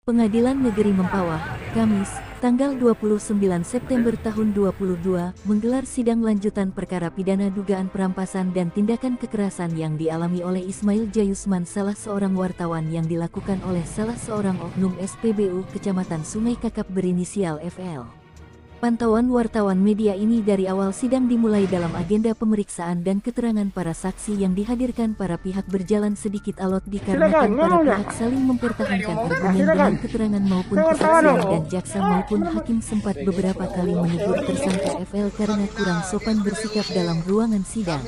Pengadilan Negeri Mempawah, Kamis, tanggal 29 September tahun 2022, menggelar sidang lanjutan perkara pidana dugaan perampasan dan tindakan kekerasan yang dialami oleh Ismail Jayusman, salah seorang wartawan, yang dilakukan oleh salah seorang oknum SPBU Kecamatan Sungai Kakap berinisial FL. Pantauan wartawan media ini dari awal sidang dimulai dalam agenda pemeriksaan dan keterangan para saksi yang dihadirkan para pihak berjalan sedikit alot dikarenakan para pihak saling mempertahankan argumen dengan keterangan maupun kesaksian, dan jaksa maupun hakim sempat beberapa kali menegur tersangka FL karena kurang sopan bersikap dalam ruangan sidang.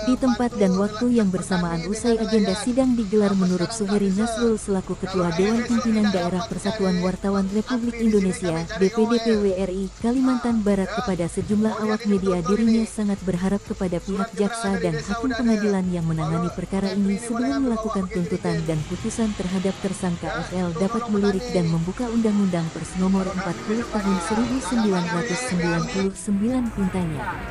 Di tempat dan waktu yang bersamaan usai agenda sidang digelar, menurut Suheri Nasrul selaku Ketua Dewan Pimpinan Daerah Persatuan Wartawan Republik Indonesia (DPDP WRI) Kalimantan Barat, kepada sejumlah awak media, dirinya sangat berharap kepada pihak jaksa dan hakim pengadilan yang menangani perkara ini sebelum melakukan tuntutan dan putusan terhadap tersangka FL dapat melirik dan membuka Undang-Undang Pers Nomor 40 Tahun 1999, pintanya.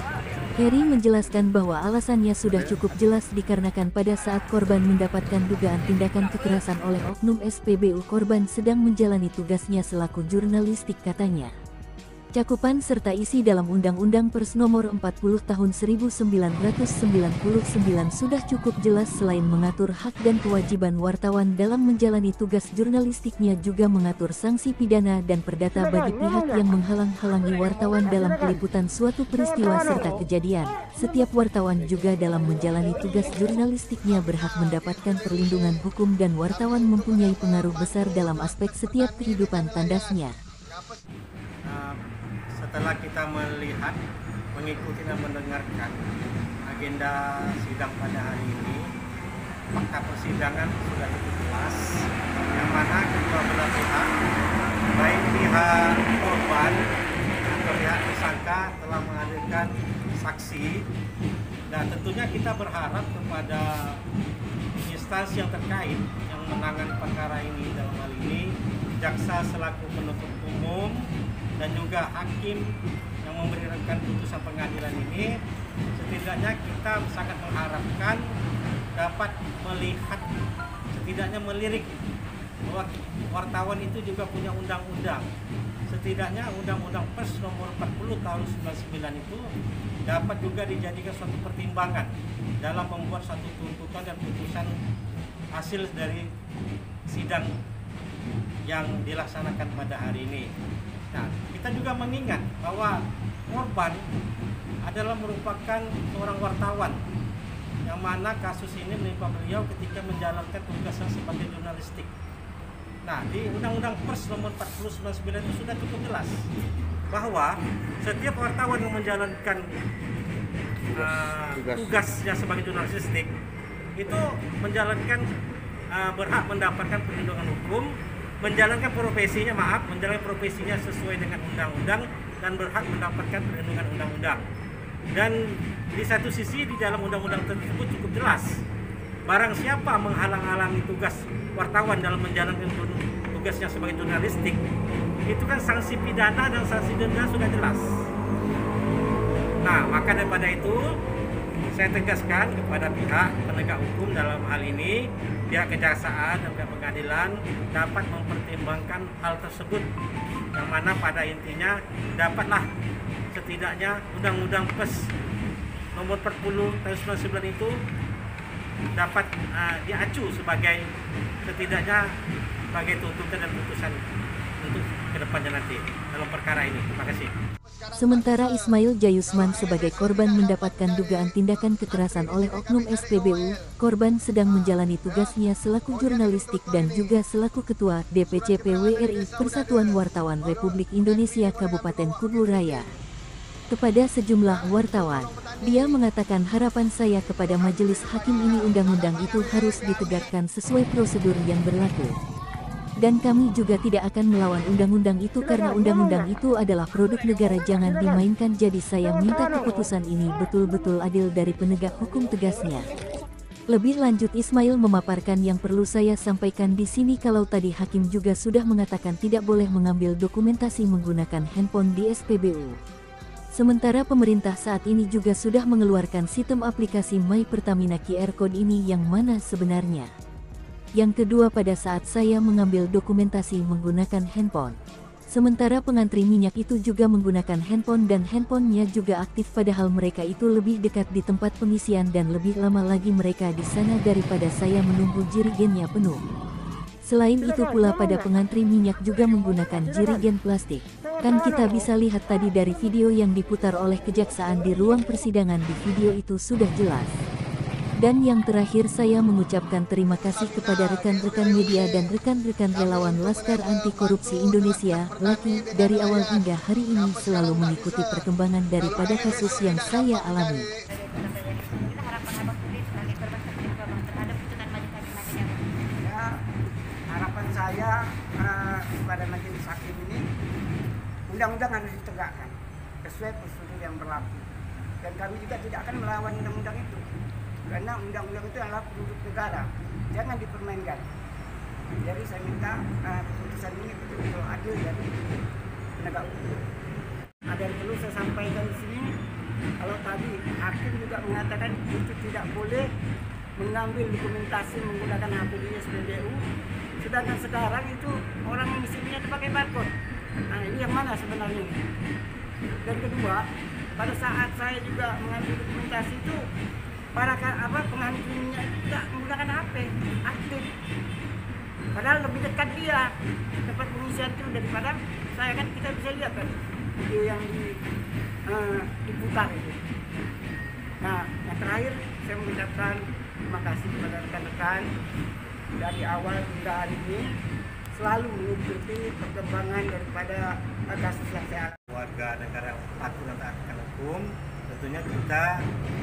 Heri menjelaskan bahwa alasannya sudah cukup jelas dikarenakan pada saat korban mendapatkan dugaan tindakan kekerasan oleh oknum SPBU, korban sedang menjalani tugasnya selaku jurnalistik, katanya. Cakupan serta isi dalam Undang-Undang Pers Nomor 40 Tahun 1999 sudah cukup jelas. Selain mengatur hak dan kewajiban wartawan dalam menjalani tugas jurnalistiknya, juga mengatur sanksi pidana dan perdata bagi pihak yang menghalang-halangi wartawan dalam peliputan suatu peristiwa serta kejadian. Setiap wartawan juga dalam menjalani tugas jurnalistiknya berhak mendapatkan perlindungan hukum, dan wartawan mempunyai pengaruh besar dalam aspek setiap kehidupan, tandasnya. Setelah kita melihat, mengikuti dan mendengarkan agenda sidang pada hari ini, fakta persidangan sudah cukup jelas, yang mana kedua belah pihak, baik pihak korban atau pihak tersangka, telah menghadirkan saksi, dan tentunya kita berharap kepada instansi yang terkait yang menangani perkara ini, dalam hal ini jaksa selaku penuntut umum dan juga hakim yang memberikan putusan pengadilan ini, setidaknya kita sangat mengharapkan dapat melihat, setidaknya melirik bahwa wartawan itu juga punya undang-undang. Setidaknya Undang-Undang Pers Nomor 40 Tahun 99 itu dapat juga dijadikan suatu pertimbangan dalam membuat satu tuntutan dan putusan hasil dari sidang yang dilaksanakan pada hari ini. Nah, kita juga mengingat bahwa korban adalah merupakan seorang wartawan, yang mana kasus ini menimpa beliau ketika menjalankan tugasnya sebagai jurnalistik. Nah, di Undang-Undang Pers Nomor 40/99 itu sudah cukup jelas bahwa setiap wartawan yang menjalankan tugasnya sebagai jurnalistik itu menjalankan berhak mendapatkan perlindungan hukum, menjalankan profesinya sesuai dengan undang-undang, dan berhak mendapatkan perlindungan undang-undang. Dan di satu sisi di dalam undang-undang tersebut cukup jelas, barang siapa menghalang-halangi tugas wartawan dalam menjalankan tugasnya sebagai jurnalistik, itu kan sanksi pidana dan sanksi denda sudah jelas. Nah, maka daripada itu saya tegaskan kepada pihak penegak hukum, dalam hal ini pihak kejaksaan dan pihak pengadilan, dapat mempertimbangkan hal tersebut, yang mana pada intinya dapatlah setidaknya Undang-Undang Pers Nomor 40 Tahun 99 itu dapat diacu sebagai setidaknya sebagai tuntutan dan putusan untuk kedepannya nanti dalam perkara ini. Terima kasih. Sementara Ismail Jayusman sebagai korban mendapatkan dugaan tindakan kekerasan oleh oknum SPBU, korban sedang menjalani tugasnya selaku jurnalistik dan juga selaku Ketua DPCP WRI Persatuan Wartawan Republik Indonesia Kabupaten Kubu Raya. Kepada sejumlah wartawan, dia mengatakan, harapan saya kepada majelis hakim ini, undang-undang itu harus ditegakkan sesuai prosedur yang berlaku. Dan kami juga tidak akan melawan undang-undang itu karena undang-undang itu adalah produk negara, jangan dimainkan. Jadi saya minta keputusan ini betul-betul adil dari penegak hukum, tegasnya. Lebih lanjut, Ismail memaparkan yang perlu saya sampaikan di sini, kalau tadi hakim juga sudah mengatakan tidak boleh mengambil dokumentasi menggunakan handphone di SPBU. Sementara pemerintah saat ini juga sudah mengeluarkan sistem aplikasi My Pertamina QR Code ini, yang mana sebenarnya Yang kedua, pada saat saya mengambil dokumentasi menggunakan handphone. Sementara pengantri minyak itu juga menggunakan handphone dan handphonenya juga aktif, padahal mereka itu lebih dekat di tempat pengisian dan lebih lama lagi mereka di sana daripada saya menunggu jerigennya penuh. Selain itu pula pada pengantri minyak juga menggunakan jerigen plastik. Kan kita bisa lihat tadi dari video yang diputar oleh kejaksaan di ruang persidangan, di video itu sudah jelas. Dan yang terakhir, saya mengucapkan terima kasih kepada rekan-rekan media dan rekan-rekan relawan Laskar Anti Korupsi Indonesia, LAKI, dari awal hingga hari ini selalu mengikuti perkembangan daripada kasus yang saya alami. Ya, harapan saya kepada majelis hakim ini, undang-undang harus ditegakkan sesuai prosedur yang berlaku. Dan kami juga tidak akan melawan undang-undang itu, karena undang-undang itu adalah produk negara, jangan dipermainkan. Jadi saya minta keputusan ini betul-betul adil dari penegak hukum. Ada yang perlu saya sampaikan di sini, kalau tadi hakim juga mengatakan itu tidak boleh mengambil dokumentasi menggunakan HP SPBU, sedangkan sekarang itu orang mengisinya pakai barcode. Nah, ini yang mana sebenarnya? Dan kedua, pada saat saya juga mengambil dokumentasi itu, para pengantrinya itu tidak menggunakan HP aktif, padahal lebih dekat dia tempat pengisian itu daripada saya. Kan kita bisa lihat kan video yang diputar itu. Nah, yang terakhir saya mengucapkan terima kasih kepada rekan-rekan dari awal hingga hari ini selalu mengikuti perkembangan daripada kasus yang saya alami. Warga negara patuh dan taat akan hukum, tentunya kita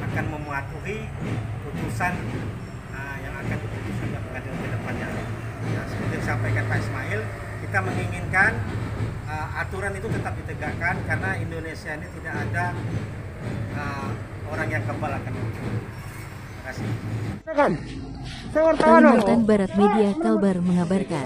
akan mematuhi putusan yang akan diputuskan di pengadilan ke depannya. Nah, seperti yang disampaikan Pak Ismail, kita menginginkan aturan itu tetap ditegakkan, karena Indonesia ini tidak ada orang yang kebal akan hukum. Terima kasih. Kalimantan Barat Media Kalbar mengabarkan.